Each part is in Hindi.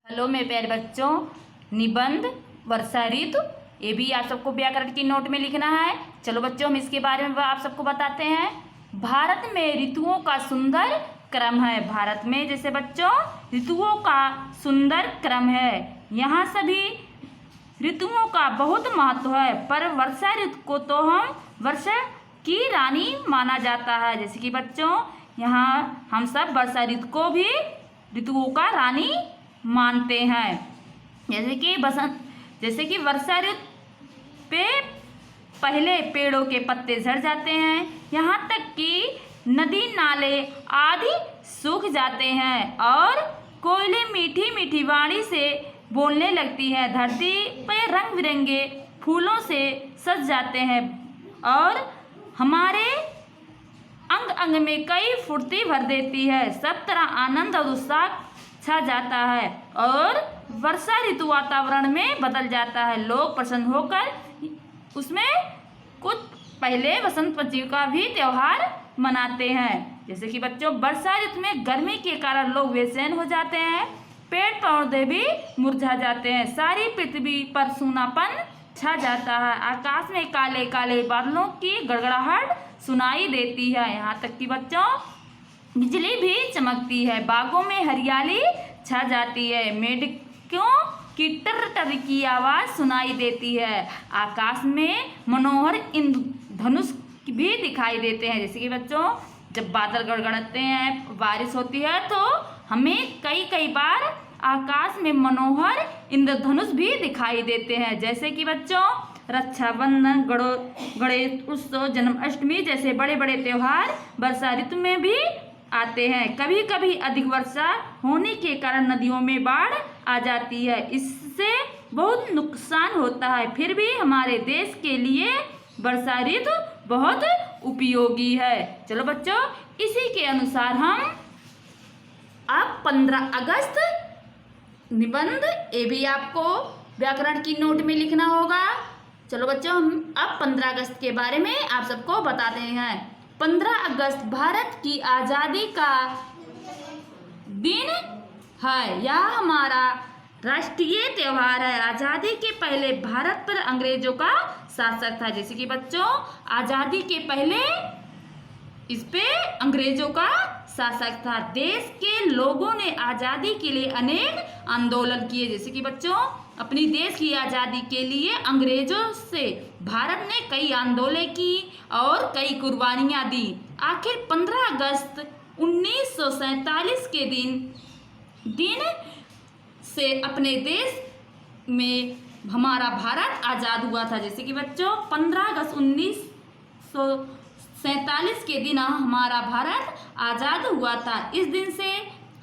हेलो मेरे प्यारे बच्चों, निबंध वर्षा ऋतु ये भी आप सबको व्याकरण की नोट में लिखना है। चलो बच्चों, हम इसके बारे में आप सबको बताते हैं। भारत में ऋतुओं का सुंदर क्रम है। भारत में जैसे बच्चों ऋतुओं का सुंदर क्रम है। यहाँ सभी ऋतुओं का बहुत महत्व है, पर वर्षा ऋतु को तो वर्षा की रानी माना जाता है। जैसे कि बच्चों यहाँ हम सब वर्षा ऋतु को भी ऋतुओं का रानी मानते हैं। जैसे कि वर्षा ऋतु पे पहले पेड़ों के पत्ते झड़ जाते हैं, यहाँ तक कि नदी नाले आदि सूख जाते हैं और कोयले मीठी मीठी वाणी से बोलने लगती है। धरती पे रंग बिरंगे फूलों से सज जाते हैं और हमारे अंग अंग में कई फुर्ती भर देती है। सब तरह आनंद और उत्साह छा जाता है और वर्षा ऋतु वातावरण में बदल जाता है। लोग प्रसन्न होकर उसमें कुछ पहले वसंत पंचमी का भी त्योहार मनाते हैं। जैसे कि बच्चों वर्षा ऋतु में गर्मी के कारण लोग बेचैन हो जाते हैं, पेड़ पौधे भी मुरझा जाते हैं, सारी पृथ्वी पर सूनापन छा जाता है, आकाश में काले काले बादलों की गड़गड़ाहट सुनाई देती है, यहाँ तक कि बच्चों बिजली भी चमकती है, बागों में हरियाली छा जाती है, मेंढकों की टर टर की आवाज़ सुनाई देती है, आकाश में मनोहर इंद्रधनुष भी दिखाई देते हैं। जैसे कि बच्चों जब बादल गड़गड़ाते हैं, बारिश होती है, तो हमें कई बार आकाश में मनोहर इंद्रधनुष भी दिखाई देते हैं। जैसे कि बच्चों रक्षाबंधन, गणेश उत्सव, जन्माष्टमी जैसे बड़े बड़े त्योहार वर्षा ऋतु में भी आते हैं। कभी कभी अधिक वर्षा होने के कारण नदियों में बाढ़ आ जाती है, इससे बहुत नुकसान होता है, फिर भी हमारे देश के लिए वर्षा ऋतु बहुत उपयोगी है। चलो बच्चों, इसी के अनुसार हम अब 15 अगस्त निबंध ये भी आपको व्याकरण की नोट में लिखना होगा। चलो बच्चों, हम अब 15 अगस्त के बारे में आप सबको बताते हैं। 15 अगस्त भारत की आज़ादी का दिन है। यह हमारा राष्ट्रीय त्योहार है। आज़ादी के पहले भारत पर अंग्रेजों का शासन था। जैसे कि बच्चों आज़ादी के पहले इस पे अंग्रेजों का शासक था। देश के लोगों ने आज़ादी के लिए अनेक आंदोलन किए। जैसे कि बच्चों अपनी देश की आज़ादी के लिए अंग्रेजों से भारत ने कई आंदोलन की और कई कुर्बानियां दी। आखिर 15 अगस्त 1947 के दिन से अपने देश में हमारा भारत आज़ाद हुआ था। जैसे कि बच्चों 15 अगस्त 1947 के दिन हमारा भारत आज़ाद हुआ था। इस दिन से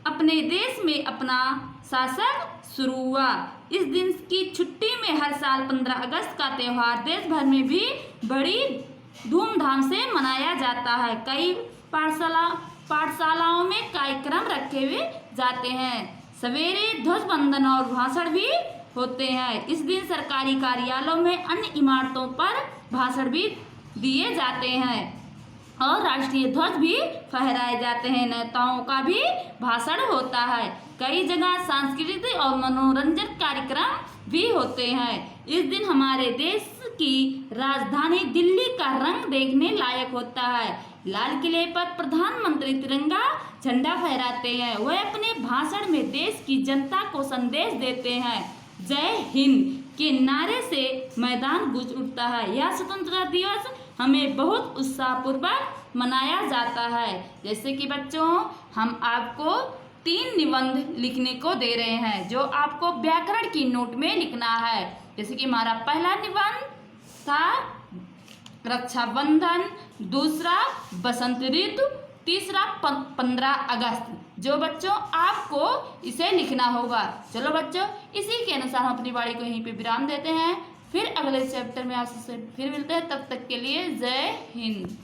अपने देश में अपना शासन शुरू हुआ। इस दिन की छुट्टी में हर साल 15 अगस्त का त्यौहार देश भर में भी बड़ी धूमधाम से मनाया जाता है। कई पाठशालाओं में कार्यक्रम रखे हुए जाते हैं। सवेरे ध्वजवंदन और भाषण भी होते हैं। इस दिन सरकारी कार्यालयों में अन्य इमारतों पर भाषण भी दिए जाते हैं और राष्ट्रीय ध्वज भी फहराए जाते हैं। नेताओं का भी भाषण होता है। कई जगह सांस्कृतिक और मनोरंजन कार्यक्रम भी होते हैं। इस दिन हमारे देश की राजधानी दिल्ली का रंग देखने लायक होता है। लाल किले पर प्रधानमंत्री तिरंगा झंडा फहराते हैं। वह अपने भाषण में देश की जनता को संदेश देते हैं। जय हिंद के नारे से मैदान गूंज उठता है। यह स्वतंत्रता दिवस हमें बहुत उत्साहपूर्वक मनाया जाता है। जैसे कि बच्चों हम आपको 3 निबंध लिखने को दे रहे हैं, जो आपको व्याकरण की नोट में लिखना है। जैसे कि हमारा पहला निबंध था रक्षाबंधन, दूसरा बसंत ऋतु, तीसरा 15 अगस्त, जो बच्चों आपको इसे लिखना होगा। चलो बच्चों, इसी के अनुसार हम अपनी वाणी को यहीं पे विराम देते हैं। फिर अगले चैप्टर में आपसे फिर मिलते हैं। तब तक के लिए जय हिंद।